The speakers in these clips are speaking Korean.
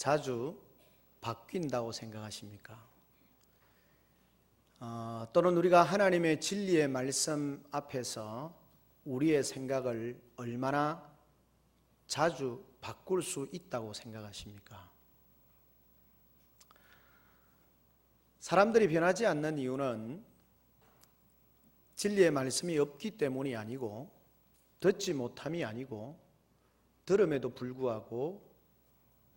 자주 바뀐다고 생각하십니까? 또는 우리가 하나님의 진리의 말씀 앞에서 우리의 생각을 얼마나 자주 바꿀 수 있다고 생각하십니까? 사람들이 변하지 않는 이유는 진리의 말씀이 없기 때문이 아니고, 듣지 못함이 아니고, 들음에도 불구하고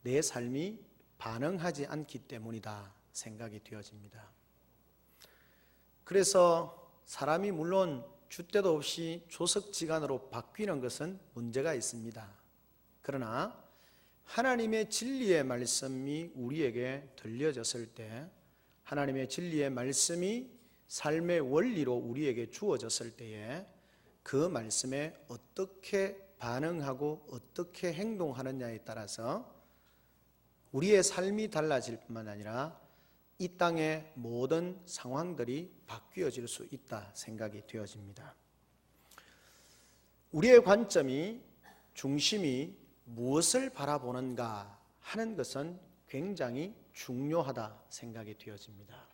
내 삶이 반응하지 않기 때문이다 생각이 되어집니다. 그래서 사람이 물론 줏대도 없이 조석지간으로 바뀌는 것은 문제가 있습니다. 그러나 하나님의 진리의 말씀이 우리에게 들려졌을 때, 하나님의 진리의 말씀이 삶의 원리로 우리에게 주어졌을 때에 그 말씀에 어떻게 반응하고 어떻게 행동하느냐에 따라서 우리의 삶이 달라질 뿐만 아니라 이 땅의 모든 상황들이 바뀌어질 수 있다 생각이 되어집니다. 우리의 관점이, 중심이 무엇을 바라보는가 하는 것은 굉장히 중요하다 생각이 되어집니다.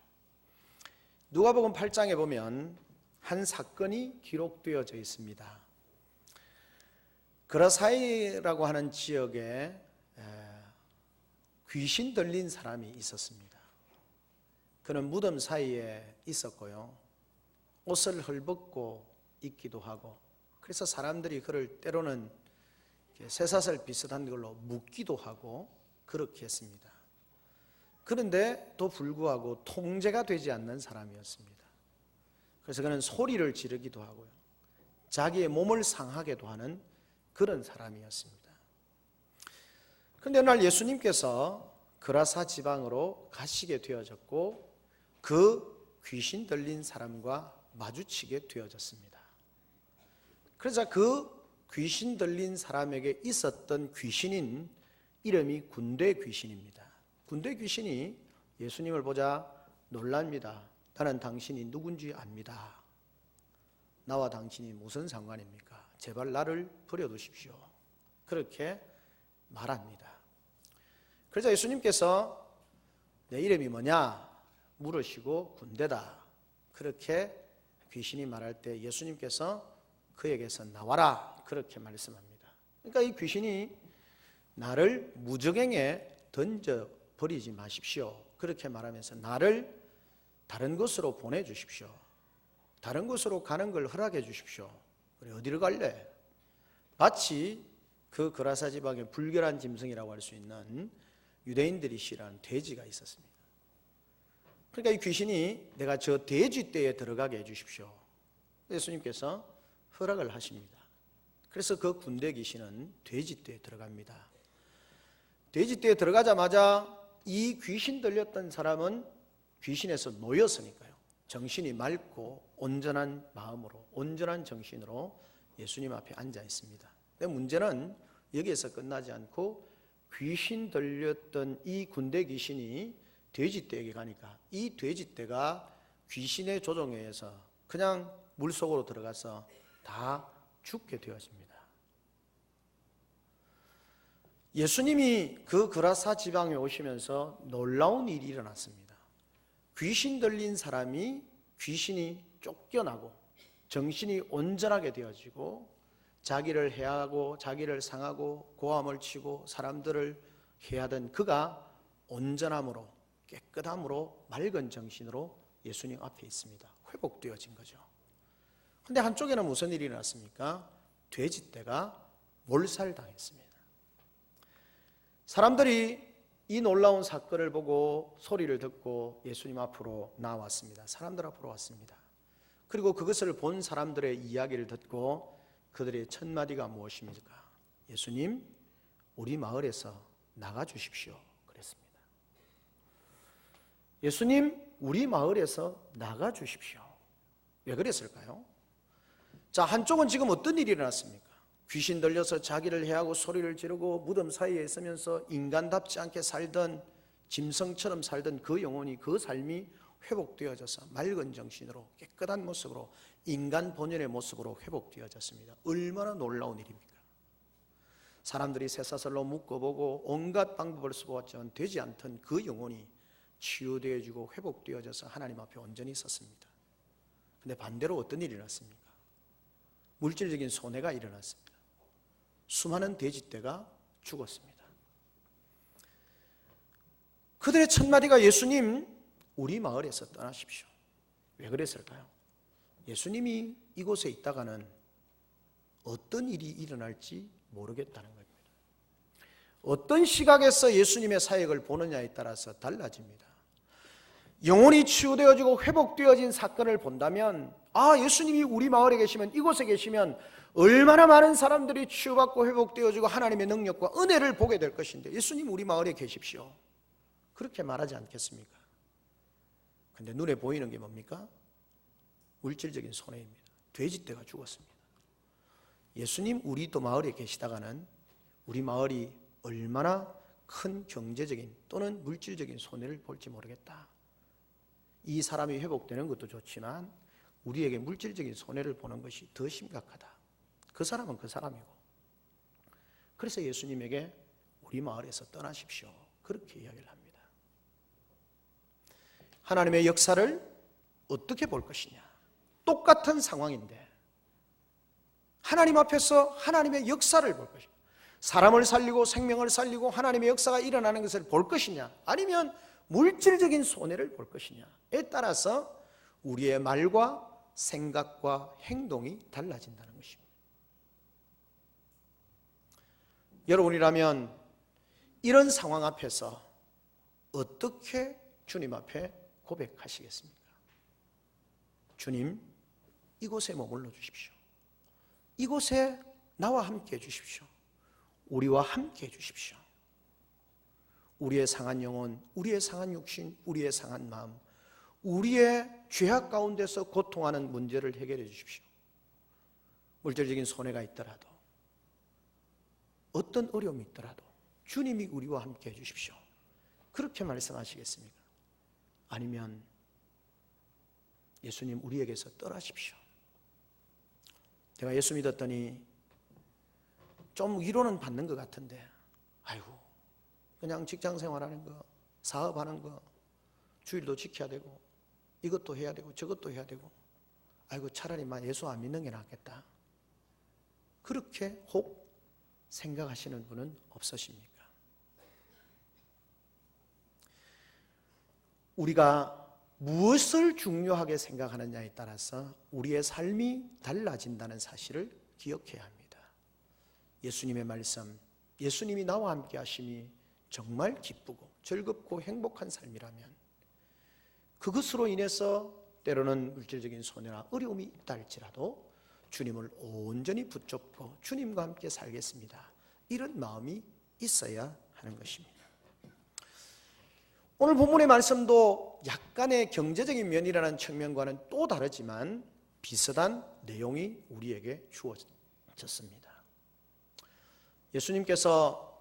누가복음 8장에 보면 한 사건이 기록되어져 있습니다. 그라사이라고 하는 지역에 귀신 들린 사람이 있었습니다. 그는 무덤 사이에 있었고요, 옷을 헐벗고 있기도 하고, 그래서 사람들이 그를 때로는 쇠사슬 비슷한 걸로 묶기도 하고 그렇게 했습니다. 그런데도 불구하고 통제가 되지 않는 사람이었습니다. 그래서 그는 소리를 지르기도 하고요, 자기의 몸을 상하게도 하는 그런 사람이었습니다. 그런데 어느 날 예수님께서 그라사 지방으로 가시게 되어졌고 그 귀신 들린 사람과 마주치게 되어졌습니다. 그래서 그 귀신 들린 사람에게 있었던 귀신인 이름이 군대 귀신입니다. 군대 귀신이 예수님을 보자 놀랍니다. 나는 당신이 누군지 압니다. 나와 당신이 무슨 상관입니까? 제발 나를 버려두십시오. 그렇게 말합니다. 그래서 예수님께서 내 이름이 뭐냐 물으시고 군대다, 그렇게 귀신이 말할 때 예수님께서 그에게서 나와라 그렇게 말씀합니다. 그러니까 이 귀신이 나를 무적행에 던져버리지 마십시오 그렇게 말하면서 나를 다른 곳으로 보내주십시오, 다른 곳으로 가는 걸 허락해 주십시오. 그래, 어디를 갈래? 마치 그 그라사 지방의 불결한 짐승이라고 할 수 있는 유대인들이 싫어하는 돼지가 있었습니다. 그러니까 이 귀신이 내가 저 돼지떼에 들어가게 해주십시오. 예수님께서 허락을 하십니다. 그래서 그 군대 귀신은 돼지떼에 들어갑니다. 돼지떼에 들어가자마자 이 귀신 들렸던 사람은 귀신에서 놓였으니까요, 정신이 맑고 온전한 마음으로, 온전한 정신으로 예수님 앞에 앉아 있습니다. 근데 문제는 여기에서 끝나지 않고 귀신 들렸던 이 군대 귀신이 돼지떼에게 가니까 이 돼지떼가 귀신의 조종에 의해서 그냥 물속으로 들어가서 다 죽게 되어집니다. 예수님이 그 그라사 지방에 오시면서 놀라운 일이 일어났습니다. 귀신 들린 사람이 귀신이 쫓겨나고 정신이 온전하게 되어지고 자기를 해하고 자기를 상하고 고함을 치고 사람들을 해하던 그가 온전함으로, 깨끗함으로, 맑은 정신으로 예수님 앞에 있습니다. 회복되어진 거죠. 그런데 한쪽에는 무슨 일이 일어났습니까? 돼지떼가 몰살당했습니다. 사람들이 이 놀라운 사건을 보고 소리를 듣고 예수님 앞으로 나왔습니다. 사람들 앞으로 왔습니다. 그리고 그것을 본 사람들의 이야기를 듣고 그들의 첫 마디가 무엇입니까? 예수님, 우리 마을에서 나가 주십시오 그랬습니다. 예수님, 우리 마을에서 나가 주십시오. 왜 그랬을까요? 자, 한쪽은 지금 어떤 일이 일어났습니까? 귀신 들려서 자기를 해하고 소리를 지르고 무덤 사이에 있으면서 인간답지 않게 살던, 짐승처럼 살던 그 영혼이, 그 삶이 회복되어져서 맑은 정신으로, 깨끗한 모습으로, 인간 본연의 모습으로 회복되어졌습니다. 얼마나 놀라운 일입니까? 사람들이 쇠사슬로 묶어보고 온갖 방법을 써보았지만 되지 않던 그 영혼이 치유되어지고 회복되어져서 하나님 앞에 온전히 섰습니다. 그런데 반대로 어떤 일이 일어났습니까? 물질적인 손해가 일어났습니다. 수많은 돼지떼가 죽었습니다. 그들의 첫 마디가 예수님, 우리 마을에서 떠나십시오. 왜 그랬을까요? 예수님이 이곳에 있다가는 어떤 일이 일어날지 모르겠다는 겁니다. 어떤 시각에서 예수님의 사역을 보느냐에 따라서 달라집니다. 영혼이 치유되어지고 회복되어진 사건을 본다면, 예수님이 우리 마을에 계시면, 이곳에 계시면 얼마나 많은 사람들이 치유받고 회복되어지고 하나님의 능력과 은혜를 보게 될 것인데, 예수님 우리 마을에 계십시오, 그렇게 말하지 않겠습니까? 근데 눈에 보이는 게 뭡니까? 물질적인 손해입니다. 돼지떼가 죽었습니다. 예수님 우리 또 마을에 계시다가는 우리 마을이 얼마나 큰 경제적인 또는 물질적인 손해를 볼지 모르겠다. 이 사람이 회복되는 것도 좋지만 우리에게 물질적인 손해를 보는 것이 더 심각하다. 그 사람은 그 사람이고. 그래서 예수님에게 우리 마을에서 떠나십시오, 그렇게 이야기를 합니다. 하나님의 역사를 어떻게 볼 것이냐. 똑같은 상황인데 하나님 앞에서 하나님의 역사를 볼 것이냐. 사람을 살리고 생명을 살리고 하나님의 역사가 일어나는 것을 볼 것이냐, 아니면 물질적인 손해를 볼 것이냐에 따라서 우리의 말과 생각과 행동이 달라진다는 것입니다. 여러분이라면 이런 상황 앞에서 어떻게 주님 앞에 고백하시겠습니까? 주님, 이곳에 머물러 주십시오. 이곳에 나와 함께 해 주십시오. 우리와 함께 해 주십시오. 우리의 상한 영혼, 우리의 상한 육신, 우리의 상한 마음, 우리의 죄악 가운데서 고통하는 문제를 해결해 주십시오. 물질적인 손해가 있더라도, 어떤 어려움이 있더라도 주님이 우리와 함께 해 주십시오, 그렇게 말씀하시겠습니까? 아니면 예수님 우리에게서 떠나십시오. 제가 예수 믿었더니 좀 위로는 받는 것 같은데, 그냥 직장 생활하는 거, 사업하는 거, 주일도 지켜야 되고 이것도 해야 되고 저것도 해야 되고, 차라리 예수 안 믿는 게 낫겠다, 그렇게 혹 생각하시는 분은 없으십니까? 우리가 무엇을 중요하게 생각하느냐에 따라서 우리의 삶이 달라진다는 사실을 기억해야 합니다. 예수님의 말씀, 예수님이 나와 함께 하심이 정말 기쁘고 즐겁고 행복한 삶이라면 그것으로 인해서 때로는 물질적인 손해나 어려움이 있다 할지라도 주님을 온전히 붙잡고 주님과 함께 살겠습니다, 이런 마음이 있어야 하는 것입니다. 오늘 본문의 말씀도 약간의 경제적인 면이라는 측면과는 또 다르지만 비슷한 내용이 우리에게 주어졌습니다. 예수님께서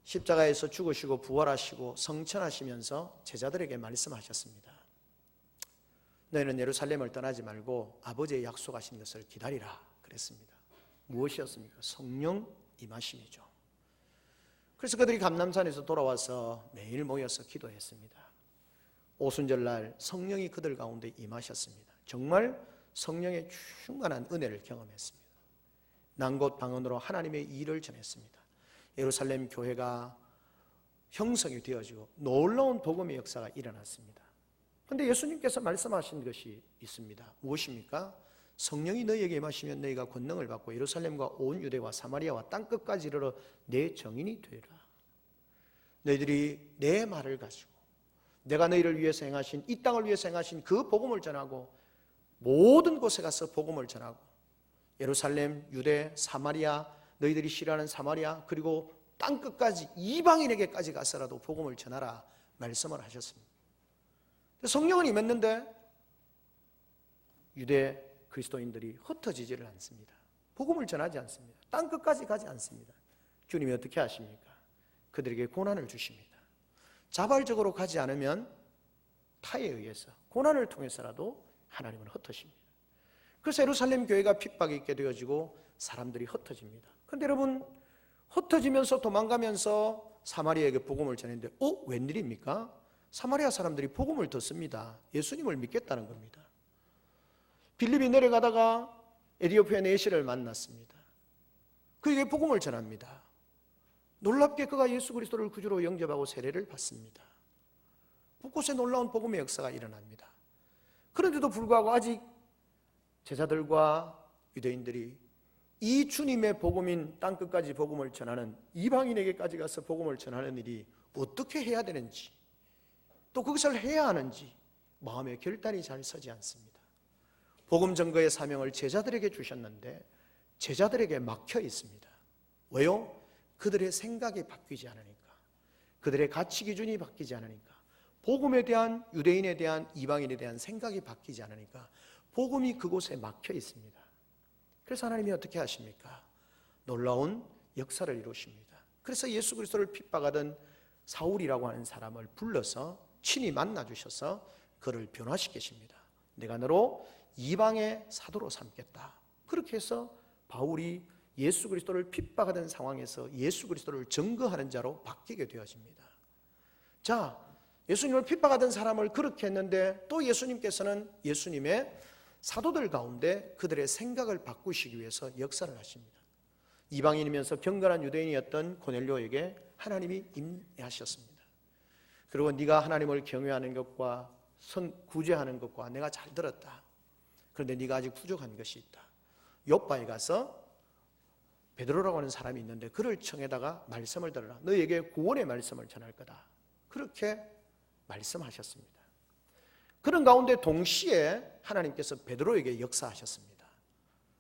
십자가에서 죽으시고 부활하시고 성천하시면서 제자들에게 말씀하셨습니다. 너희는 예루살렘을 떠나지 말고 아버지의 약속하신 것을 기다리라 그랬습니다. 무엇이었습니까? 성령 임하심이죠. 그래서 그들이 감람산에서 돌아와서 매일 모여서 기도했습니다. 오순절날 성령이 그들 가운데 임하셨습니다. 정말 성령의 충만한 은혜를 경험했습니다. 난곳 방언으로 하나님의 일을 전했습니다. 예루살렘 교회가 형성이 되어지고 놀라운 복음의 역사가 일어났습니다. 그런데 예수님께서 말씀하신 것이 있습니다. 무엇입니까? 성령이 너희에게 임하시면 너희가 권능을 받고 예루살렘과 온 유대와 사마리아와 땅끝까지 이르러 내 증인이 되리라. 너희들이 내 말을 가지고 내가 너희를 위해서 행하신, 이 땅을 위해서 행하신 그 복음을 전하고 모든 곳에 가서 복음을 전하고 예루살렘, 유대, 사마리아, 너희들이 싫어하는 사마리아, 그리고 땅끝까지 이방인에게까지 가서라도 복음을 전하라 말씀을 하셨습니다. 성령은 임했는데 유대 그리스도인들이 흩어지지를 않습니다. 복음을 전하지 않습니다. 땅끝까지 가지 않습니다. 주님이 어떻게 하십니까? 그들에게 고난을 주십니다. 자발적으로 가지 않으면 타에 의해서 고난을 통해서라도 하나님은 흩어집니다. 그래서 예루살렘 교회가 핍박이 있게 되어지고 사람들이 흩어집니다. 그런데 여러분, 흩어지면서 도망가면서 사마리아에게 복음을 전했는데 웬일입니까? 사마리아 사람들이 복음을 듣습니다. 예수님을 믿겠다는 겁니다. 빌립이 내려가다가 에티오피아 내시를 만났습니다. 그에게 복음을 전합니다. 놀랍게 그가 예수 그리스도를 구주로 영접하고 세례를 받습니다. 곳곳에 놀라운 복음의 역사가 일어납니다. 그런데도 불구하고 아직 제자들과 유대인들이 이 주님의 복음인 땅끝까지 복음을 전하는 이방인에게까지 가서 복음을 전하는 일이 어떻게 해야 되는지, 또 그것을 해야 하는지 마음의 결단이 잘 서지 않습니다. 복음 전거의 사명을 제자들에게 주셨는데 제자들에게 막혀 있습니다. 왜요? 그들의 생각이 바뀌지 않으니까, 그들의 가치 기준이 바뀌지 않으니까, 복음에 대한, 유대인에 대한, 이방인에 대한 생각이 바뀌지 않으니까 복음이 그곳에 막혀 있습니다. 그래서 하나님이 어떻게 하십니까? 놀라운 역사를 이루십니다. 그래서 예수 그리스도를 핍박하던 사울이라고 하는 사람을 불러서 친히 만나 주셔서 그를 변화시키십니다. 내가 너로 이방의 사도로 삼겠다. 그렇게 해서 바울이 예수 그리스도를 핍박하던 상황에서 예수 그리스도를 증거하는 자로 바뀌게 되어집니다. 자, 예수님을 핍박하던 사람을 그렇게 했는데 또 예수님께서는 예수님의 사도들 가운데 그들의 생각을 바꾸시기 위해서 역사를 하십니다. 이방인이면서 경건한 유대인이었던 고넬료에게 하나님이 임하셨습니다. 그리고 네가 하나님을 경외하는 것과 구제하는 것과 내가 잘 들었다. 그런데 네가 아직 부족한 것이 있다. 요빠에 가서 베드로라고 하는 사람이 있는데 그를 청해다가 말씀을 들으라. 너에게 구원의 말씀을 전할 거다. 그렇게 말씀하셨습니다. 그런 가운데 동시에 하나님께서 베드로에게 역사하셨습니다.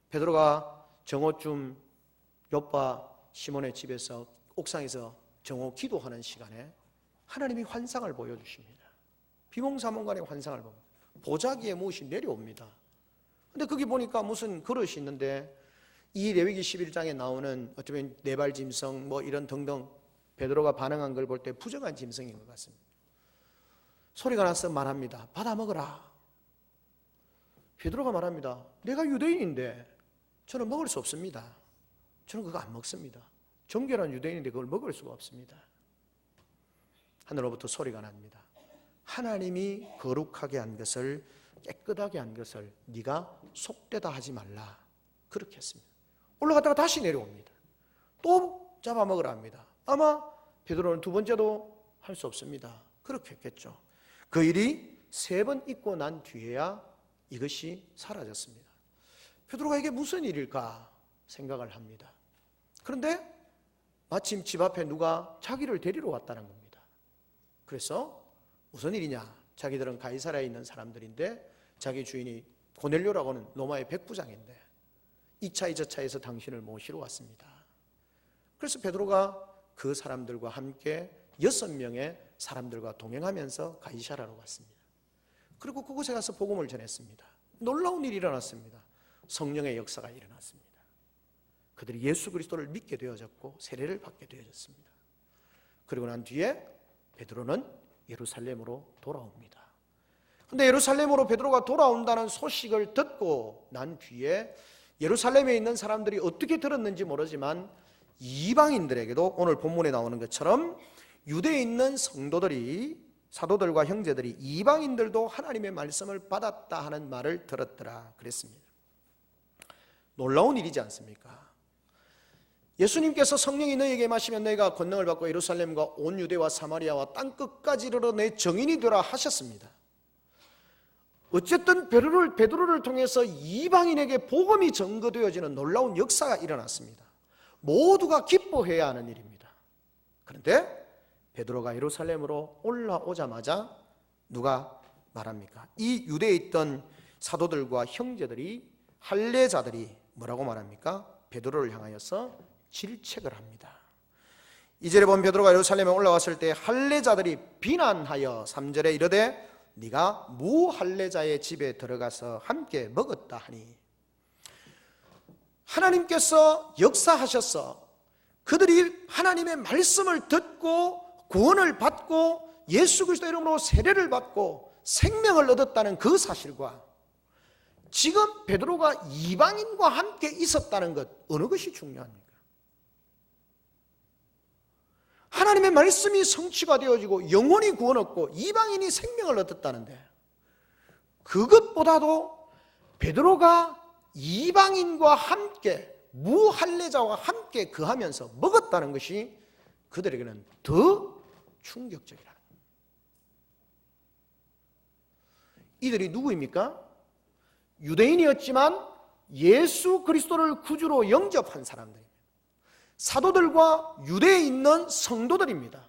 베드로가 정오쯤 요빠 시몬의 집에서 옥상에서 정오 기도하는 시간에 하나님이 환상을 보여주십니다. 비몽사몽간의 환상을 봅니다. 보자기에 무엇이 내려옵니다. 근데 거기 보니까 무슨 그릇이 있는데 이 레위기 11장에 나오는 어쩌면 네발 짐승 뭐 이런 등등 베드로가 반응한 걸 볼 때 부정한 짐승인 것 같습니다. 소리가 나서 말합니다. 받아 먹어라. 베드로가 말합니다. 내가 유대인인데 저는 먹을 수 없습니다. 저는 그거 안 먹습니다. 정결한 유대인인데 그걸 먹을 수가 없습니다. 하늘로부터 소리가 납니다. 하나님이 거룩하게 한 것을, 깨끗하게 한 것을 네가 속되다 하지 말라. 그렇게 했습니다. 올라갔다가 다시 내려옵니다. 또 잡아먹으라 합니다. 아마 베드로는 두 번째도 할 수 없습니다. 그렇게 했겠죠. 그 일이 3번 있고 난 뒤에야 이것이 사라졌습니다. 베드로가 이게 무슨 일일까 생각을 합니다. 그런데 마침 집 앞에 누가 자기를 데리러 왔다는 겁니다. 그래서 무슨 일이냐? 자기들은 가이사랴에 있는 사람들인데 자기 주인이 고넬료라고 하는 로마의 백부장인데 이 차 저 차에서 당신을 모시러 왔습니다. 그래서 베드로가 그 사람들과 함께 6명의 사람들과 동행하면서 가이사랴로 갔습니다. 그리고 그곳에 가서 복음을 전했습니다. 놀라운 일이 일어났습니다. 성령의 역사가 일어났습니다. 그들이 예수 그리스도를 믿게 되어졌고 세례를 받게 되어졌습니다. 그리고 난 뒤에 베드로는 예루살렘으로 돌아옵니다. 그런데 예루살렘으로 베드로가 돌아온다는 소식을 듣고 난 뒤에 예루살렘에 있는 사람들이 어떻게 들었는지 모르지만 이방인들에게도 오늘 본문에 나오는 것처럼 유대에 있는 성도들이, 사도들과 형제들이 이방인들도 하나님의 말씀을 받았다 하는 말을 들었더라 그랬습니다. 놀라운 일이지 않습니까? 예수님께서 성령이 너희에게 임하시면 너희가 권능을 받고 예루살렘과 온 유대와 사마리아와 땅끝까지 이르러 내 증인이 되라 하셨습니다. 어쨌든 베드로를 통해서 이방인에게 복음이 전거되어지는 놀라운 역사가 일어났습니다. 모두가 기뻐해야 하는 일입니다. 그런데 베드로가 예루살렘으로 올라오자마자 누가 말합니까? 이 유대에 있던 사도들과 형제들이, 할례자들이 뭐라고 말합니까? 베드로를 향하여서 질책을 합니다. 2절에 보면 베드로가 예루살렘에 올라왔을 때 할례자들이 비난하여 3절에 이르되 네가 무할례자의 집에 들어가서 함께 먹었다 하니, 하나님께서 역사하셔서 그들이 하나님의 말씀을 듣고 구원을 받고 예수 그리스도 이름으로 세례를 받고 생명을 얻었다는 그 사실과 지금 베드로가 이방인과 함께 있었다는 것, 어느 것이 중요합니까? 하나님의 말씀이 성취가 되어지고 영혼이 구원 얻고 이방인이 생명을 얻었다는데, 그것보다도 베드로가 이방인과 함께, 무할례자와 함께 거하면서 먹었다는 것이 그들에게는 더 충격적이라는 거예요. 이들이 누구입니까? 유대인이었지만 예수 그리스도를 구주로 영접한 사람들입니다. 사도들과 유대에 있는 성도들입니다.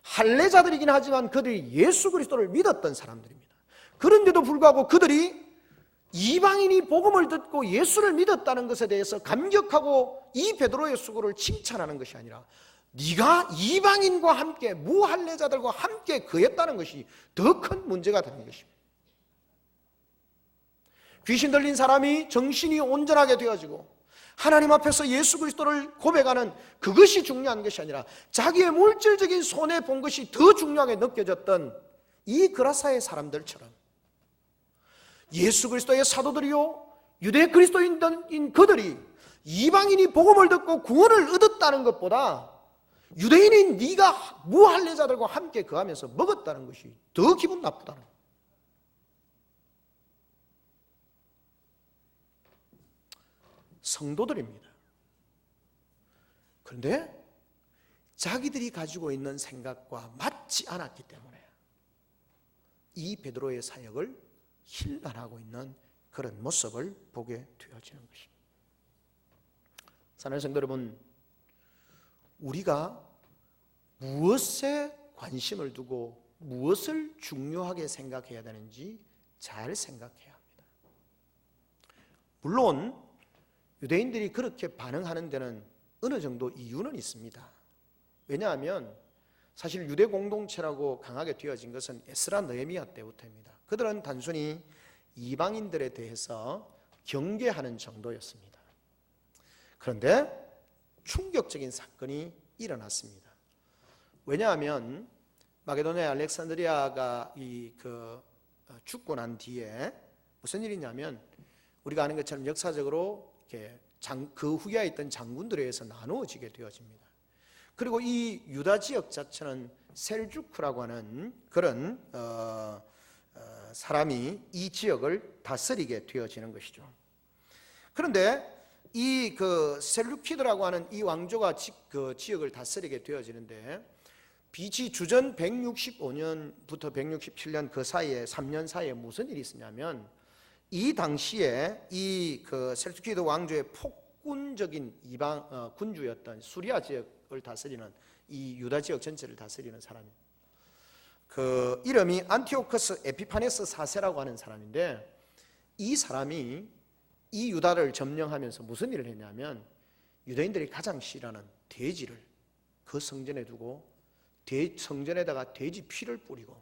할례자들이긴 하지만 그들이 예수 그리스도를 믿었던 사람들입니다. 그런데도 불구하고 그들이 이방인이 복음을 듣고 예수를 믿었다는 것에 대해서 감격하고 이 베드로의 수고를 칭찬하는 것이 아니라, 네가 이방인과 함께, 무할례자들과 함께 거했다는 것이 더 큰 문제가 되는 것입니다. 귀신 들린 사람이 정신이 온전하게 되어지고 하나님 앞에서 예수 그리스도를 고백하는 그것이 중요한 것이 아니라 자기의 물질적인 손해본 것이 더 중요하게 느껴졌던 이 그라사의 사람들처럼, 예수 그리스도의 사도들이요 유대 그리스도인인 그들이 이방인이 복음을 듣고 구원을 얻었다는 것보다 유대인인 네가 무할례자들과 함께 거하면서 먹었다는 것이 더 기분 나쁘다는 거예요. 성도들입니다. 그런데 자기들이 가지고 있는 생각과 맞지 않았기 때문에 이 베드로의 사역을 힐난하고 있는 그런 모습을 보게 되어지는 것입니다. 사랑하는 성도 여러분, 우리가 무엇에 관심을 두고 무엇을 중요하게 생각해야 되는지 잘 생각해야 합니다. 물론 유대인들이 그렇게 반응하는 데는 어느 정도 이유는 있습니다. 왜냐하면 사실 유대 공동체라고 강하게 되어진 것은 에스라 느헤미야 때부터입니다. 그들은 단순히 이방인들에 대해서 경계하는 정도였습니다. 그런데 충격적인 사건이 일어났습니다. 왜냐하면 마게도냐 알렉산드리아가 죽고 난 뒤에 무슨 일이 있냐면, 우리가 아는 것처럼 역사적으로 이렇게 그 후에 있던 장군들에 의해서 나누어지게 되어집니다. 그리고 이 유다 지역 자체는 셀주크라고 하는 그런 사람이 이 지역을 다스리게 되어지는 것이죠. 그런데 이 셀루키드라고 하는 이 왕조가 그 지역을 다스리게 되어지는데, BC 주전 165년부터 167년 그 사이에 3년 사이에 무슨 일이 있었냐면, 이 당시에 이 셀루키드 왕조의 폭군적인 이방 군주였던 수리아 지역을 다스리는, 이 유다 지역 전체를 다스리는 사람입니다. 그 이름이 안티오커스 에피파네스 4세라고 하는 사람인데, 이 사람이 이 유다를 점령하면서 무슨 일을 했냐면, 유대인들이 가장 싫어하는 돼지를 그 성전에 두고 성전에다가 돼지 피를 뿌리고,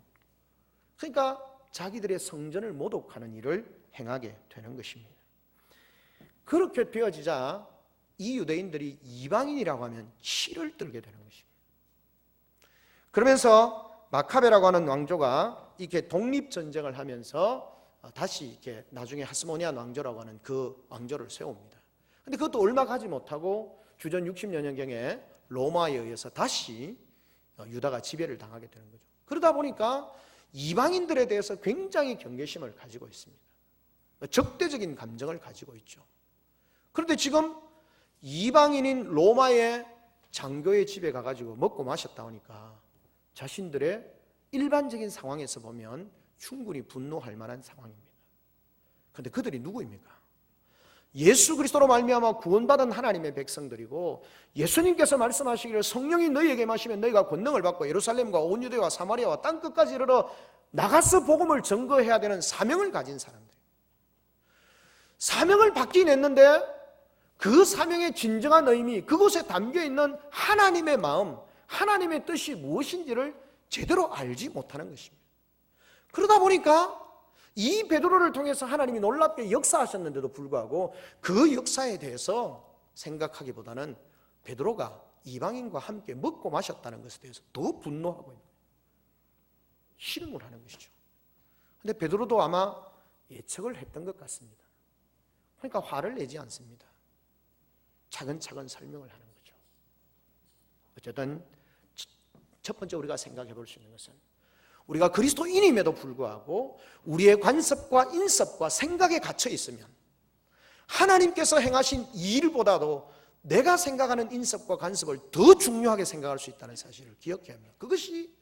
그러니까 자기들의 성전을 모독하는 일을 행하게 되는 것입니다. 그렇게 되어지자 이 유대인들이 이방인이라고 하면 치를 떨게 되는 것입니다. 그러면서 마카베라고 하는 왕조가 이렇게 독립전쟁을 하면서 다시 이렇게 나중에 하스모니안 왕조라고 하는 그 왕조를 세웁니다. 근데 그것도 얼마 가지 못하고 주전 60년경에 로마에 의해서 다시 유다가 지배를 당하게 되는 거죠. 그러다 보니까 이방인들에 대해서 굉장히 경계심을 가지고 있습니다. 적대적인 감정을 가지고 있죠. 그런데 지금 이방인인 로마의 장교의 집에 가가지고 먹고 마셨다 보니까 자신들의 일반적인 상황에서 보면 충분히 분노할 만한 상황입니다. 그런데 그들이 누구입니까? 예수 그리스도로 말미암아 구원받은 하나님의 백성들이고, 예수님께서 말씀하시기를 성령이 너희에게 마시면 너희가 권능을 받고 예루살렘과 온 유대와 사마리아와 땅끝까지 이르러 나가서 복음을 전거해야 되는 사명을 가진 사람들. 사명을 받긴 했는데 그 사명의 진정한 의미, 그곳에 담겨있는 하나님의 마음, 하나님의 뜻이 무엇인지를 제대로 알지 못하는 것입니다. 그러다 보니까 이 베드로를 통해서 하나님이 놀랍게 역사하셨는데도 불구하고 그 역사에 대해서 생각하기보다는 베드로가 이방인과 함께 먹고 마셨다는 것에 대해서 더 분노하고 있는 거예요. 실험을 하는 것이죠. 그런데 베드로도 아마 예측을 했던 것 같습니다. 그러니까 화를 내지 않습니다. 차근차근 설명을 하는 거죠. 어쨌든 첫 번째 우리가 생각해 볼 수 있는 것은 우리가 그리스도인임에도 불구하고 우리의 관습과 인습과 생각에 갇혀 있으면 하나님께서 행하신 이 일보다도 내가 생각하는 인습과 관습을 더 중요하게 생각할 수 있다는 사실을 기억해야 합니다. 그것이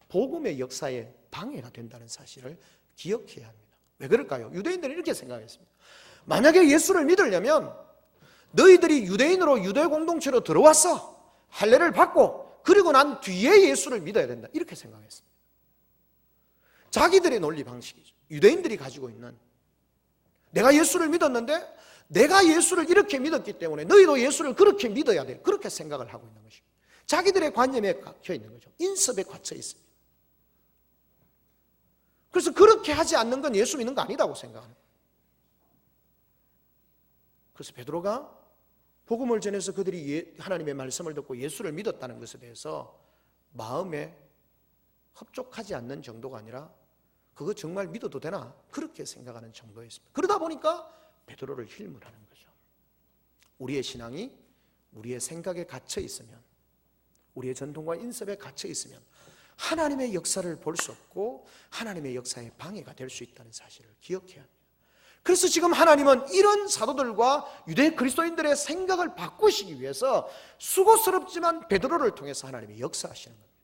복음의 역사에 방해가 된다는 사실을 기억해야 합니다. 왜 그럴까요? 유대인들은 이렇게 생각했습니다. 만약에 예수를 믿으려면 너희들이 유대인으로 유대 공동체로 들어왔어, 할례를 받고 그리고 난 뒤에 예수를 믿어야 된다, 이렇게 생각했습니다. 자기들의 논리 방식이죠. 유대인들이 가지고 있는, 내가 예수를 믿었는데 내가 예수를 이렇게 믿었기 때문에 너희도 예수를 그렇게 믿어야 돼, 그렇게 생각을 하고 있는 것이고, 자기들의 관념에 갇혀 있는 거죠. 인습에 갇혀 있습니다. 그래서 그렇게 하지 않는 건 예수 믿는 거 아니다고 생각합니다. 그래서 베드로가 복음을 전해서 그들이 하나님의 말씀을 듣고 예수를 믿었다는 것에 대해서 마음에 흡족하지 않는 정도가 아니라 그거 정말 믿어도 되나? 그렇게 생각하는 정도였습니다. 그러다 보니까 베드로를 힐문하는 거죠. 우리의 신앙이 우리의 생각에 갇혀 있으면, 우리의 전통과 인습에 갇혀 있으면 하나님의 역사를 볼 수 없고 하나님의 역사에 방해가 될 수 있다는 사실을 기억해야 합니다. 그래서 지금 하나님은 이런 사도들과 유대 그리스도인들의 생각을 바꾸시기 위해서 수고스럽지만 베드로를 통해서 하나님이 역사하시는 겁니다.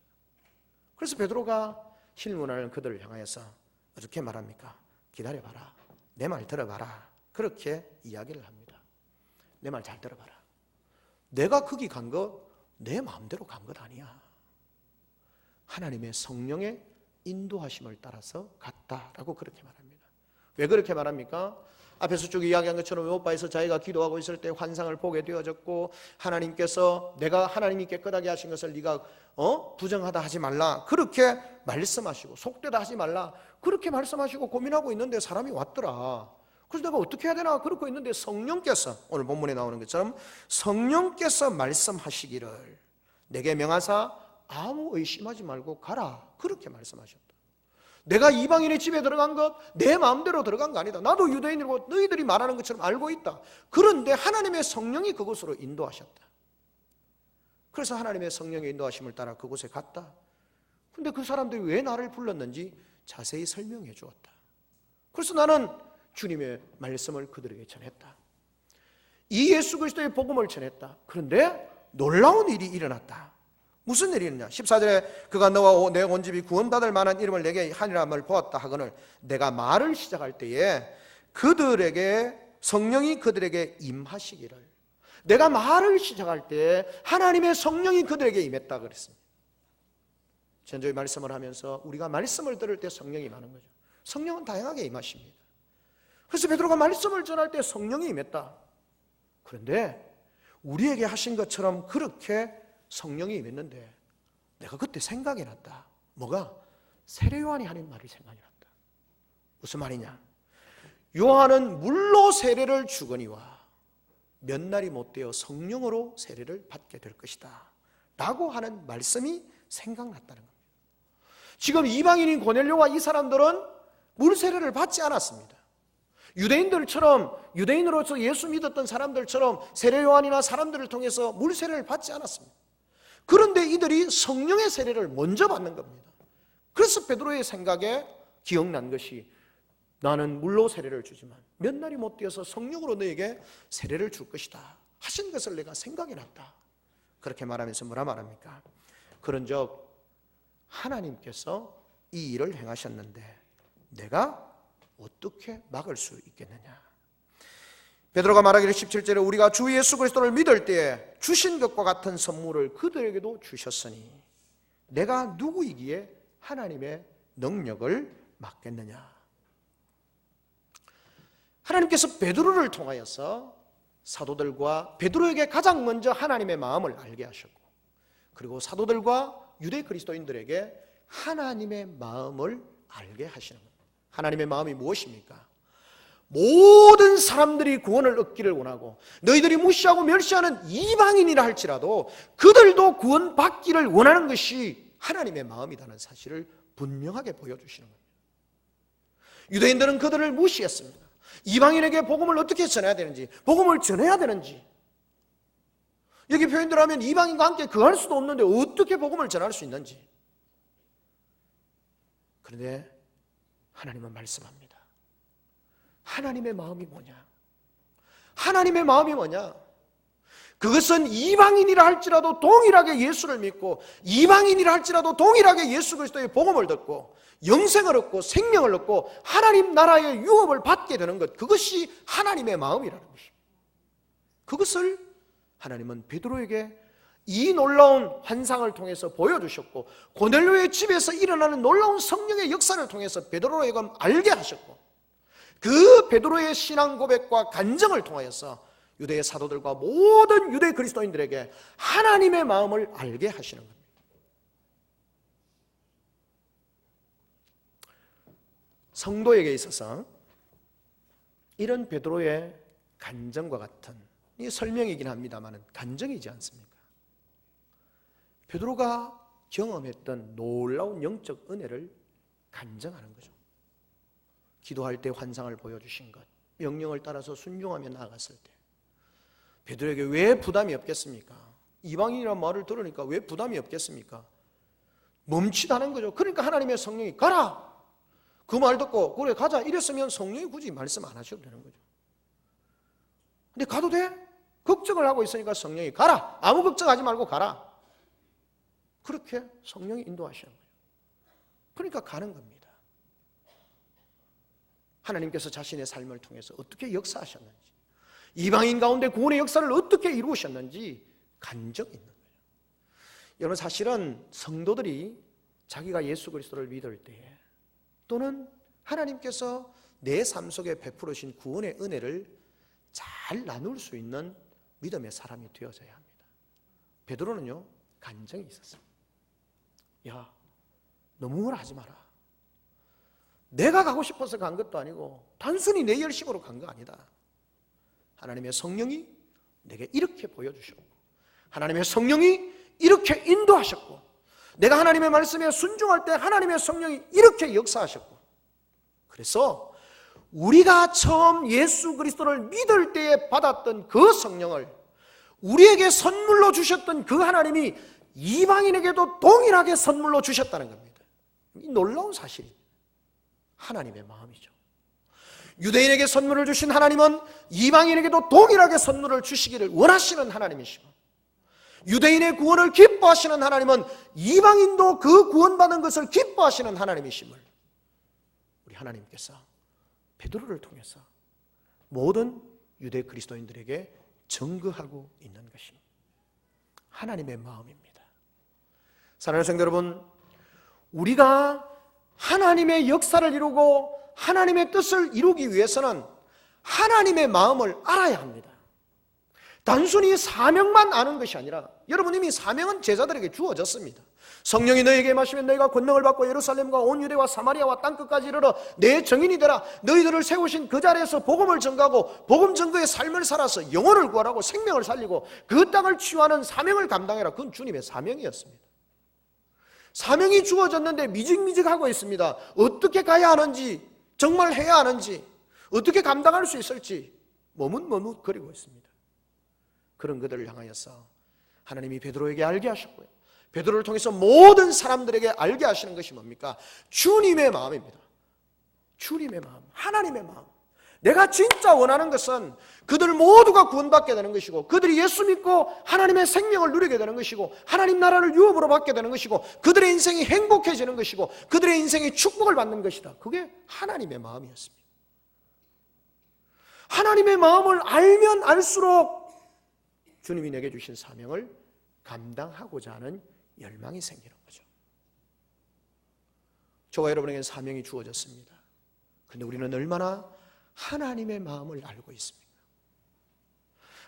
그래서 베드로가 힐문하는 그들을 향하여서 어떻게 말합니까? 기다려봐라, 내 말 들어봐라, 그렇게 이야기를 합니다. 내 말 잘 들어봐라. 내가 거기 간 거 내 마음대로 간 것 아니야. 하나님의 성령의 인도하심을 따라서 갔다라고 그렇게 말합니다. 왜 그렇게 말합니까? 앞에서 쭉 이야기한 것처럼 요바에서 자기가 기도하고 있을 때 환상을 보게 되어졌고, 하나님께서 내가 하나님이 깨끗하게 하신 것을 네가 부정하다 하지 말라, 그렇게 말씀하시고, 속되다 하지 말라, 그렇게 말씀하시고 고민하고 있는데 사람이 왔더라. 그래서 내가 어떻게 해야 되나 그러고 있는데 성령께서, 오늘 본문에 나오는 것처럼 성령께서 말씀하시기를 내게 명하사 아무 의심하지 말고 가라, 그렇게 말씀하셨다. 내가 이방인의 집에 들어간 것 내 마음대로 들어간 거 아니다. 나도 유대인이고 너희들이 말하는 것처럼 알고 있다. 그런데 하나님의 성령이 그곳으로 인도하셨다. 그래서 하나님의 성령의 인도하심을 따라 그곳에 갔다. 근데 그 사람들이 왜 나를 불렀는지 자세히 설명해 주었다. 그래서 나는 주님의 말씀을 그들에게 전했다. 이 예수 그리스도의 복음을 전했다. 그런데 놀라운 일이 일어났다. 무슨 일이 있느냐? 14절에 그가 너와 내 온 집이 구원받을 만한 이름을 내게 하리라함을 보았다 하거늘 내가 말을 시작할 때에 그들에게 성령이 그들에게 임하시기를, 내가 말을 시작할 때 하나님의 성령이 그들에게 임했다 그랬습니다. 전주의 말씀을 하면서 우리가 말씀을 들을 때 성령이 임하는 거죠. 성령은 다양하게 임하십니다. 그래서 베드로가 말씀을 전할 때 성령이 임했다. 그런데 우리에게 하신 것처럼 그렇게 성령이 임했는데 내가 그때 생각이 났다. 뭐가? 세례 요한이 하는 말이 생각이 났다. 무슨 말이냐? 요한은 물로 세례를 주거니와 몇 날이 못 되어 성령으로 세례를 받게 될 것이다 라고 하는 말씀이 생각났다는 겁니다. 지금 이방인인 고넬료와 이 사람들은 물 세례를 받지 않았습니다. 유대인들처럼, 유대인으로서 예수 믿었던 사람들처럼 세례 요한이나 사람들을 통해서 물 세례를 받지 않았습니다. 그런데 이들이 성령의 세례를 먼저 받는 겁니다. 그래서 베드로의 생각에 기억난 것이 나는 물로 세례를 주지만 몇 날이 못 되어서 성령으로 너에게 세례를 줄 것이다 하신 것을 내가 생각이 났다. 그렇게 말하면서 뭐라 말합니까? 그런즉 하나님께서 이 일을 행하셨는데 내가 어떻게 막을 수 있겠느냐? 베드로가 말하기를 17절에 우리가 주 예수 그리스도를 믿을 때에 주신 것과 같은 선물을 그들에게도 주셨으니 내가 누구이기에 하나님의 능력을 막겠느냐? 하나님께서 베드로를 통하여서 사도들과 베드로에게 가장 먼저 하나님의 마음을 알게 하셨고, 그리고 사도들과 유대 그리스도인들에게 하나님의 마음을 알게 하시는 겁니다. 하나님의 마음이 무엇입니까? 모든 사람들이 구원을 얻기를 원하고 너희들이 무시하고 멸시하는 이방인이라 할지라도 그들도 구원받기를 원하는 것이 하나님의 마음이라는 사실을 분명하게 보여주시는 겁니다. 유대인들은 그들을 무시했습니다. 이방인에게 복음을 어떻게 전해야 되는지, 복음을 전해야 되는지, 여기 표현대로 하면 이방인과 함께 거할 수도 없는데 어떻게 복음을 전할 수 있는지. 그런데 하나님은 말씀합니다. 하나님의 마음이 뭐냐? 하나님의 마음이 뭐냐? 그것은 이방인이라 할지라도 동일하게 예수를 믿고, 이방인이라 할지라도 동일하게 예수 그리스도의 복음을 듣고 영생을 얻고 생명을 얻고 하나님 나라의 유업을 받게 되는 것, 그것이 하나님의 마음이라는 것입니다. 그것을 하나님은 베드로에게 이 놀라운 환상을 통해서 보여주셨고, 고넬료의 집에서 일어나는 놀라운 성령의 역사를 통해서 베드로에게 알게 하셨고, 그 베드로의 신앙 고백과 간증을 통하여서 유대의 사도들과 모든 유대 그리스도인들에게 하나님의 마음을 알게 하시는 겁니다. 성도에게 있어서 이런 베드로의 간증과 같은, 이 설명이긴 합니다만 간증이지 않습니까? 베드로가 경험했던 놀라운 영적 은혜를 간증하는 거죠. 기도할 때 환상을 보여주신 것, 명령을 따라서 순종하며 나아갔을 때 베드로에게 왜 부담이 없겠습니까? 이방인이라는 말을 들으니까 왜 부담이 없겠습니까? 멈칫하는 거죠. 그러니까 하나님의 성령이 가라! 그 말 듣고 그래 가자 이랬으면 성령이 굳이 말씀 안 하셔도 되는 거죠. 근데 가도 돼? 걱정을 하고 있으니까 성령이 가라! 아무 걱정하지 말고 가라! 그렇게 성령이 인도하시는 거예요. 그러니까 가는 겁니다. 하나님께서 자신의 삶을 통해서 어떻게 역사하셨는지, 이방인 가운데 구원의 역사를 어떻게 이루셨는지 간증이 있는 거예요. 여러분, 사실은 성도들이 자기가 예수 그리스도를 믿을 때에, 또는 하나님께서 내 삶 속에 베풀으신 구원의 은혜를 잘 나눌 수 있는 믿음의 사람이 되어져야 합니다. 베드로는요, 간증이 있었어요. 야, 너무 뭐라 하지 마라. 내가 가고 싶어서 간 것도 아니고 단순히 내 열심으로 간 거 아니다. 하나님의 성령이 내게 이렇게 보여주셨고, 하나님의 성령이 이렇게 인도하셨고, 내가 하나님의 말씀에 순종할 때 하나님의 성령이 이렇게 역사하셨고, 그래서 우리가 처음 예수 그리스도를 믿을 때에 받았던 그 성령을 우리에게 선물로 주셨던 그 하나님이 이방인에게도 동일하게 선물로 주셨다는 겁니다. 이 놀라운 사실이 하나님의 마음이죠. 유대인에게 선물을 주신 하나님은 이방인에게도 동일하게 선물을 주시기를 원하시는 하나님이시고, 유대인의 구원을 기뻐하시는 하나님은 이방인도 그 구원받은 것을 기뻐하시는 하나님이심을 우리 하나님께서 베드로를 통해서 모든 유대 그리스도인들에게 증거하고 있는 것입니다. 하나님의 마음입니다. 사랑하는 성도 여러분, 우리가 하나님의 역사를 이루고 하나님의 뜻을 이루기 위해서는 하나님의 마음을 알아야 합니다. 단순히 사명만 아는 것이 아니라, 여러분 이미 사명은 제자들에게 주어졌습니다. 성령이 너희에게 임하시면 너희가 권능을 받고 예루살렘과 온 유대와 사마리아와 땅끝까지 이르러 내 증인이 되라. 너희들을 세우신 그 자리에서 복음을 전가하고 복음 전거의 삶을 살아서 영혼을 구하라고 생명을 살리고 그 땅을 치유하는 사명을 감당해라. 그건 주님의 사명이었습니다. 사명이 주어졌는데 미직미직하고 있습니다. 어떻게 가야 하는지, 정말 해야 하는지, 어떻게 감당할 수 있을지 머뭇머뭇거리고 있습니다. 그런 그들을 향하여서 하나님이 베드로에게 알게 하셨고요, 베드로를 통해서 모든 사람들에게 알게 하시는 것이 뭡니까? 주님의 마음입니다. 주님의 마음, 하나님의 마음. 내가 진짜 원하는 것은 그들 모두가 구원받게 되는 것이고, 그들이 예수 믿고 하나님의 생명을 누리게 되는 것이고, 하나님 나라를 유업으로 받게 되는 것이고, 그들의 인생이 행복해지는 것이고, 그들의 인생이 축복을 받는 것이다. 그게 하나님의 마음이었습니다. 하나님의 마음을 알면 알수록 주님이 내게 주신 사명을 감당하고자 하는 열망이 생기는 거죠. 저와 여러분에게는 사명이 주어졌습니다. 그런데 우리는 얼마나 하나님의 마음을 알고 있습니까?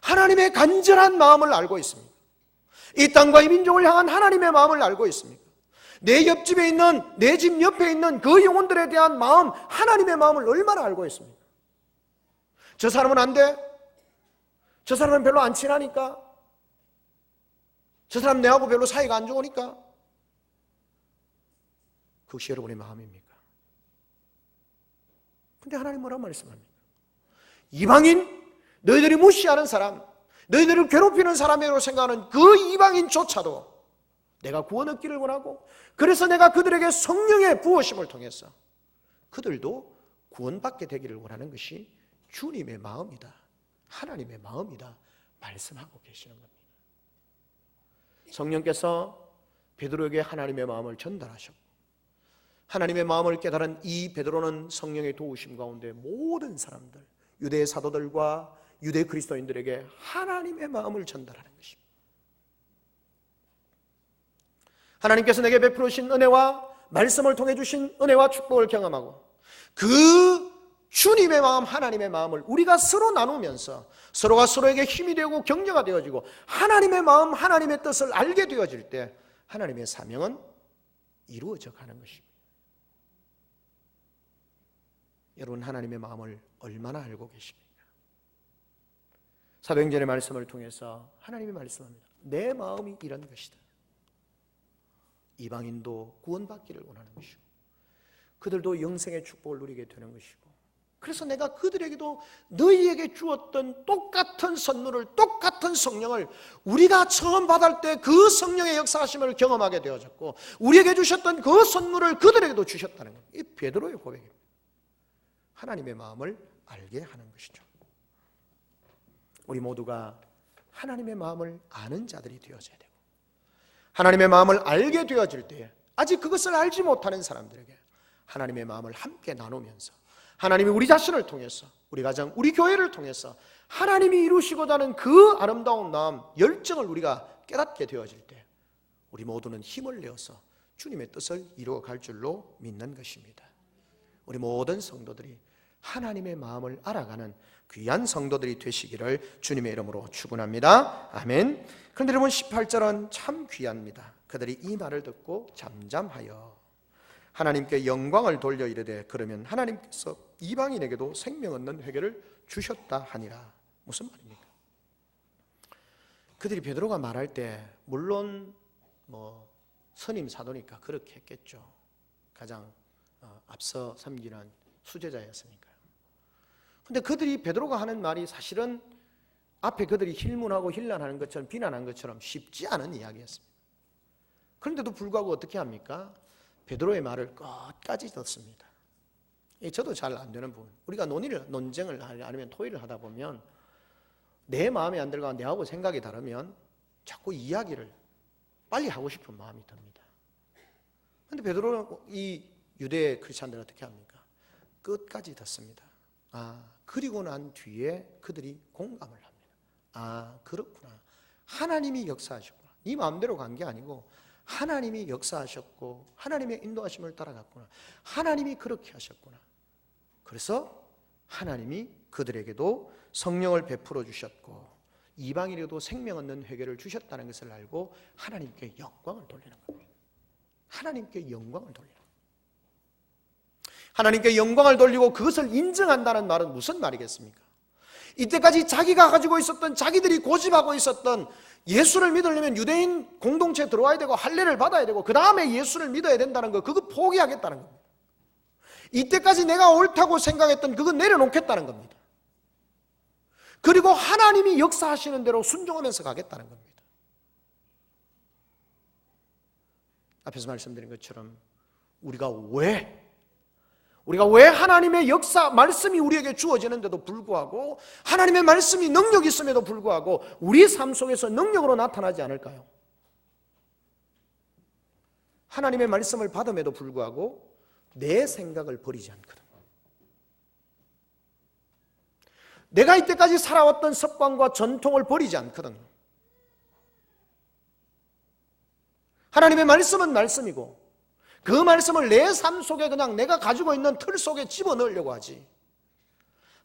하나님의 간절한 마음을 알고 있습니까? 이 땅과 이 민족을 향한 하나님의 마음을 알고 있습니까? 내 옆집에 있는, 내 집 옆에 있는 그 영혼들에 대한 마음, 하나님의 마음을 얼마나 알고 있습니까? 저 사람은 안 돼? 저 사람은 별로 안 친하니까? 저 사람 내하고 별로 사이가 안 좋으니까? 그것이 여러분의 마음입니까? 근데 하나님 뭐라고 말씀합니까? 이방인, 너희들이 무시하는 사람, 너희들을 괴롭히는 사람이라고 생각하는 그 이방인조차도 내가 구원 얻기를 원하고, 그래서 내가 그들에게 성령의 부어심을 통해서 그들도 구원받게 되기를 원하는 것이 주님의 마음이다, 하나님의 마음이다 말씀하고 계시는 겁니다. 성령께서 베드로에게 하나님의 마음을 전달하셨고, 하나님의 마음을 깨달은 이 베드로는 성령의 도우심 가운데 모든 사람들, 유대 사도들과 유대 그리스도인들에게 하나님의 마음을 전달하는 것입니다. 하나님께서 내게 베풀어 주신 은혜와 말씀을 통해 주신 은혜와 축복을 경험하고, 그 주님의 마음, 하나님의 마음을 우리가 서로 나누면서 서로가 서로에게 힘이 되고 격려가 되어지고, 하나님의 마음, 하나님의 뜻을 알게 되어질 때 하나님의 사명은 이루어져 가는 것입니다. 여러분, 하나님의 마음을 얼마나 알고 계십니까? 사도행전의 말씀을 통해서 하나님이 말씀합니다. 내 마음이 이런 것이다. 이방인도 구원받기를 원하는 것이고, 그들도 영생의 축복을 누리게 되는 것이고, 그래서 내가 그들에게도 너희에게 주었던 똑같은 선물을, 똑같은 성령을 우리가 처음 받을 때 그 성령의 역사하심을 경험하게 되어졌고, 우리에게 주셨던 그 선물을 그들에게도 주셨다는 것. 이 베드로의 고백입니다. 하나님의 마음을 알게 하는 것이죠. 우리 모두가 하나님의 마음을 아는 자들이 되어져야 되고, 하나님의 마음을 알게 되어질 때에 아직 그것을 알지 못하는 사람들에게 하나님의 마음을 함께 나누면서, 하나님이 우리 자신을 통해서, 우리 가정, 우리 교회를 통해서 하나님이 이루시고자 하는 그 아름다운 마음, 열정을 우리가 깨닫게 되어질 때 우리 모두는 힘을 내어서 주님의 뜻을 이루어갈 줄로 믿는 것입니다. 우리 모든 성도들이 하나님의 마음을 알아가는 귀한 성도들이 되시기를 주님의 이름으로 축원합니다. 아멘. 그런데 여러분, 18절은 참 귀합니다. 그들이 이 말을 듣고 잠잠하여 하나님께 영광을 돌려 이르되, 그러면 하나님께서 이방인에게도 생명 얻는 회개를 주셨다 하니라. 무슨 말입니까? 그들이 베드로가 말할 때 물론 선임 사도니까 그렇게 했겠죠. 가장 앞서 섬기는 수제자였으니까요. 근데 그들이, 베드로가 하는 말이 사실은 앞에 그들이 힐문하고 힐난하는 것처럼, 비난한 것처럼 쉽지 않은 이야기였습니다. 그런데도 불구하고 어떻게 합니까? 베드로의 말을 끝까지 듣습니다. 저도 잘 안 되는 부분, 우리가 논쟁을 아니면 토의를 하다 보면 내 마음에 안 들어가고 내하고 생각이 다르면 자꾸 이야기를 빨리 하고 싶은 마음이 듭니다. 그런데 베드로는, 이 유대 크리스찬들은 어떻게 합니까? 끝까지 듣습니다. 그리고 난 뒤에 그들이 공감을 합니다. 그렇구나. 하나님이 역사하셨구나. 네 마음대로 간 게 아니고 하나님이 역사하셨고 하나님의 인도하심을 따라갔구나. 하나님이 그렇게 하셨구나. 그래서 하나님이 그들에게도 성령을 베풀어 주셨고 이방인에게도 생명 얻는 회개를 주셨다는 것을 알고 하나님께 영광을 돌리는 겁니다. 하나님께 영광을 돌리는 겁니다. 하나님께 영광을 돌리고 그것을 인정한다는 말은 무슨 말이겠습니까? 이때까지 자기가 가지고 있었던, 자기들이 고집하고 있었던, 예수를 믿으려면 유대인 공동체에 들어와야 되고 할례를 받아야 되고 그 다음에 예수를 믿어야 된다는 거, 그거 포기하겠다는 겁니다. 이때까지 내가 옳다고 생각했던 그거 내려놓겠다는 겁니다. 그리고 하나님이 역사하시는 대로 순종하면서 가겠다는 겁니다. 앞에서 말씀드린 것처럼 우리가 왜 하나님의 역사, 말씀이 우리에게 주어지는데도 불구하고, 하나님의 말씀이 능력이 있음에도 불구하고 우리 삶 속에서 능력으로 나타나지 않을까요? 하나님의 말씀을 받음에도 불구하고 내 생각을 버리지 않거든. 내가 이때까지 살아왔던 습관과 전통을 버리지 않거든. 하나님의 말씀은 말씀이고 그 말씀을 내 삶 속에 그냥 내가 가지고 있는 틀 속에 집어넣으려고 하지.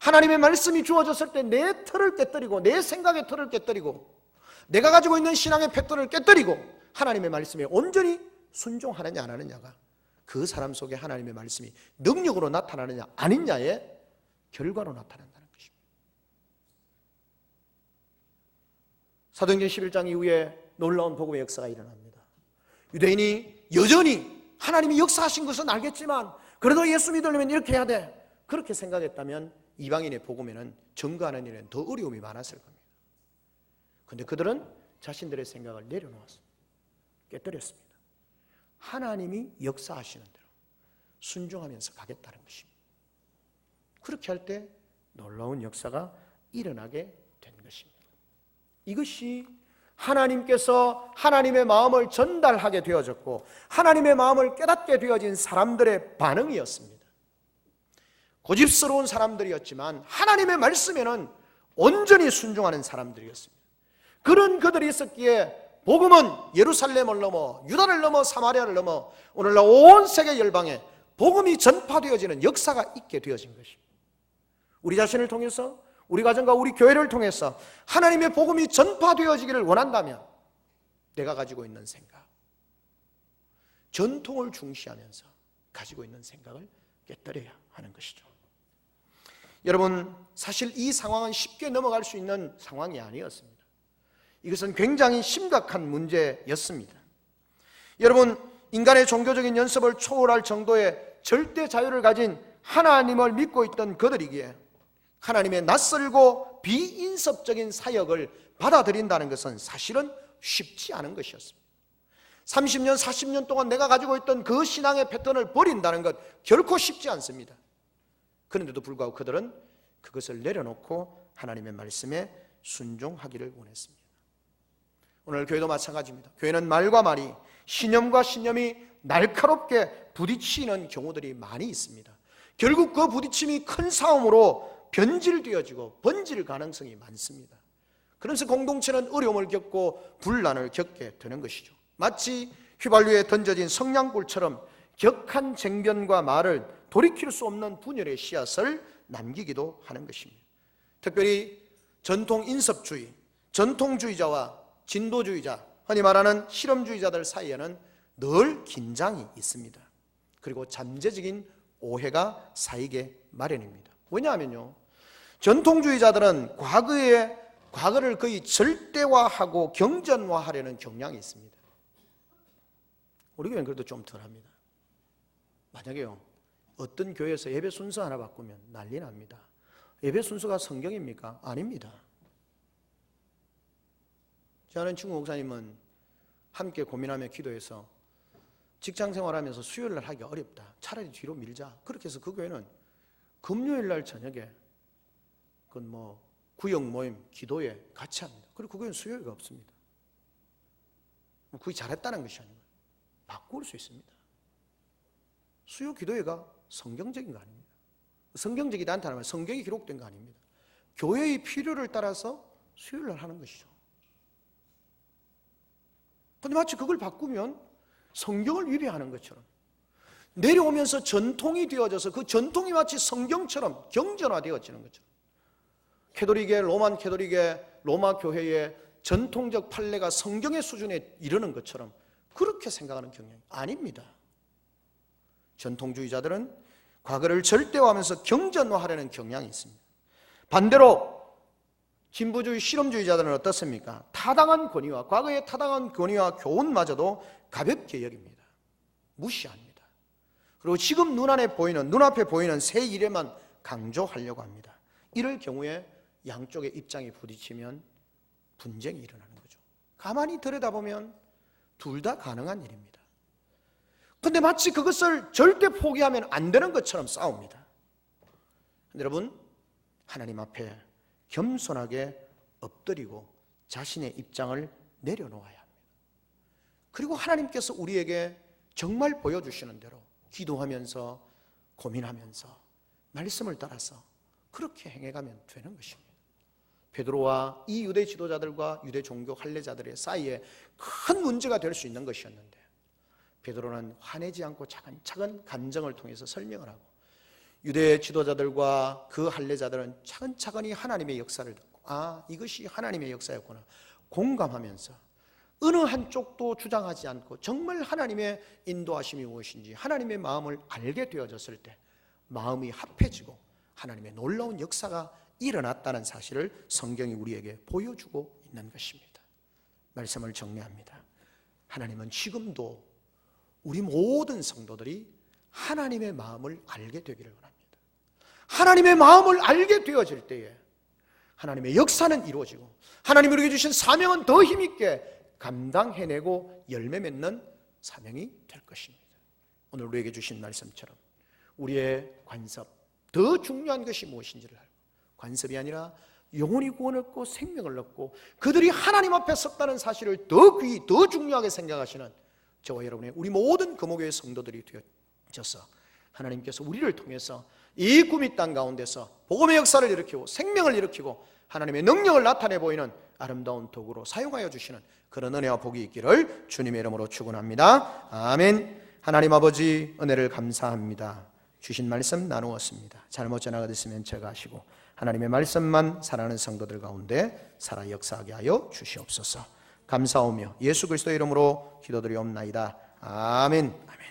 하나님의 말씀이 주어졌을 때 내 틀을 깨뜨리고, 내 생각의 틀을 깨뜨리고, 내가 가지고 있는 신앙의 패턴을 깨뜨리고 하나님의 말씀에 온전히 순종하느냐 안 하느냐가 그 사람 속에 하나님의 말씀이 능력으로 나타나느냐 아니냐의 결과로 나타난다는 것입니다. 사도행전 11장 이후에 놀라운 복음의 역사가 일어납니다. 유대인이 여전히 하나님이 역사하신 것은 알겠지만 그래도 예수 믿으려면 이렇게 해야 돼, 그렇게 생각했다면 이방인의 복음에는 증거하는 일에는 더 어려움이 많았을 겁니다. 근데 그들은 자신들의 생각을 내려놓았습니다. 깨뜨렸습니다. 하나님이 역사하시는 대로 순종하면서 가겠다는 것입니다. 그렇게 할 때 놀라운 역사가 일어나게 된 것입니다. 이것이 하나님께서 하나님의 마음을 전달하게 되어졌고 하나님의 마음을 깨닫게 되어진 사람들의 반응이었습니다. 고집스러운 사람들이었지만 하나님의 말씀에는 온전히 순종하는 사람들이었습니다. 그런 그들이 있었기에 복음은 예루살렘을 넘어 유다를 넘어 사마리아를 넘어 오늘날 온 세계 열방에 복음이 전파되어지는 역사가 있게 되어진 것입니다. 우리 자신을 통해서 우리 가정과 우리 교회를 통해서 하나님의 복음이 전파되어지기를 원한다면 내가 가지고 있는 생각, 전통을 중시하면서 가지고 있는 생각을 깨뜨려야 하는 것이죠. 여러분, 사실 이 상황은 쉽게 넘어갈 수 있는 상황이 아니었습니다. 이것은 굉장히 심각한 문제였습니다. 여러분, 인간의 종교적인 연습을 초월할 정도의 절대 자유를 가진 하나님을 믿고 있던 그들이기에 하나님의 낯설고 비인섭적인 사역을 받아들인다는 것은 사실은 쉽지 않은 것이었습니다. 30년, 40년 동안 내가 가지고 있던 그 신앙의 패턴을 버린다는 것 결코 쉽지 않습니다. 그런데도 불구하고 그들은 그것을 내려놓고 하나님의 말씀에 순종하기를 원했습니다. 오늘 교회도 마찬가지입니다. 교회는 말과 말이, 신념과 신념이 날카롭게 부딪히는 경우들이 많이 있습니다. 결국 그 부딪힘이 큰 싸움으로 변질되어지고 번질 가능성이 많습니다. 그래서 공동체는 어려움을 겪고 분란을 겪게 되는 것이죠. 마치 휘발유에 던져진 성냥불처럼 격한 쟁변과 말을 돌이킬 수 없는 분열의 씨앗을 남기기도 하는 것입니다. 특별히 전통 인섭주의, 전통주의자와 진도주의자, 흔히 말하는 실험주의자들 사이에는 늘 긴장이 있습니다. 그리고 잠재적인 오해가 쌓이게 마련입니다. 왜냐하면요, 전통주의자들은 과거를 거의 절대화하고 경전화하려는 경향이 있습니다. 우리 교회는 그래도 좀 덜합니다. 만약에요, 어떤 교회에서 예배 순서 하나 바꾸면 난리 납니다. 예배 순서가 성경입니까? 아닙니다. 제 아는 친구 목사님은 함께 고민하며 기도해서 직장 생활하면서 수요일 날 하기가 어렵다. 차라리 뒤로 밀자. 그렇게 해서 그 교회는 금요일 날 저녁에 그건 구역 모임, 기도회 같이 합니다. 그리고 그 교회는 수요일가 없습니다. 그게 잘했다는 것이 아니고 바꿀 수 있습니다. 수요 기도회가 성경적인 거 아닙니다. 성경적이지 않다는 말, 성경이 기록된 거 아닙니다. 교회의 필요를 따라서 수요일 날 하는 것이죠. 그런데 마치 그걸 바꾸면 성경을 위배하는 것처럼 내려오면서 전통이 되어져서 그 전통이 마치 성경처럼 경전화되어지는 것처럼 캐톨릭의 로만 캐톨릭의 로마 교회의 전통적 판례가 성경의 수준에 이르는 것처럼 그렇게 생각하는 경향이 아닙니다. 전통주의자들은 과거를 절대화하면서 경전화하려는 경향이 있습니다. 반대로 진보주의 실험주의자들은 어떻습니까? 타당한 권위와 과거의 타당한 권위와 교훈마저도 가볍게 여깁니다. 무시합니다. 그리고 지금 눈앞에 보이는 새 일에만 강조하려고 합니다. 이럴 경우에 양쪽의 입장이 부딪히면 분쟁이 일어나는 거죠. 가만히 들여다보면 둘 다 가능한 일입니다. 그런데 마치 그것을 절대 포기하면 안 되는 것처럼 싸웁니다. 여러분, 하나님 앞에 겸손하게 엎드리고 자신의 입장을 내려놓아야 합니다. 그리고 하나님께서 우리에게 정말 보여주시는 대로 기도하면서 고민하면서 말씀을 따라서 그렇게 행해가면 되는 것입니다. 베드로와 이 유대 지도자들과 유대 종교 할례자들의 사이에 큰 문제가 될 수 있는 것이었는데 베드로는 화내지 않고 차근차근 감정을 통해서 설명을 하고 유대 지도자들과 그 할례자들은 차근차근히 하나님의 역사를 듣고 이것이 하나님의 역사였구나 공감하면서 어느 한쪽도 주장하지 않고 정말 하나님의 인도하심이 무엇인지 하나님의 마음을 알게 되어졌을 때 마음이 합해지고 하나님의 놀라운 역사가 일어났다는 사실을 성경이 우리에게 보여주고 있는 것입니다. 말씀을 정리합니다. 하나님은 지금도 우리 모든 성도들이 하나님의 마음을 알게 되기를 원합니다. 하나님의 마음을 알게 되어질 때에 하나님의 역사는 이루어지고 하나님이 우리에게 주신 사명은 더 힘있게 감당해내고 열매 맺는 사명이 될 것입니다. 오늘 우리에게 주신 말씀처럼 우리의 관섭, 더 중요한 것이 무엇인지를 알고 관섭이 아니라 영혼이 구원을 얻고 생명을 얻고 그들이 하나님 앞에 섰다는 사실을 더 귀히 더 중요하게 생각하시는 저와 여러분의 우리 모든 금호교회 성도들이 되어져서 하나님께서 우리를 통해서 이 구미 땅 가운데서 복음의 역사를 일으키고 생명을 일으키고 하나님의 능력을 나타내 보이는 아름다운 도구로 사용하여 주시는 그런 은혜와 복이 있기를 주님의 이름으로 축원합니다. 아멘. 하나님 아버지 은혜를 감사합니다. 주신 말씀 나누었습니다. 잘못 전화가 됐으면 제가 하시고 하나님의 말씀만 사랑하는 성도들 가운데 살아 역사하게 하여 주시옵소서. 감사하며 예수 그리스도의 이름으로 기도드리옵나이다. 아멘.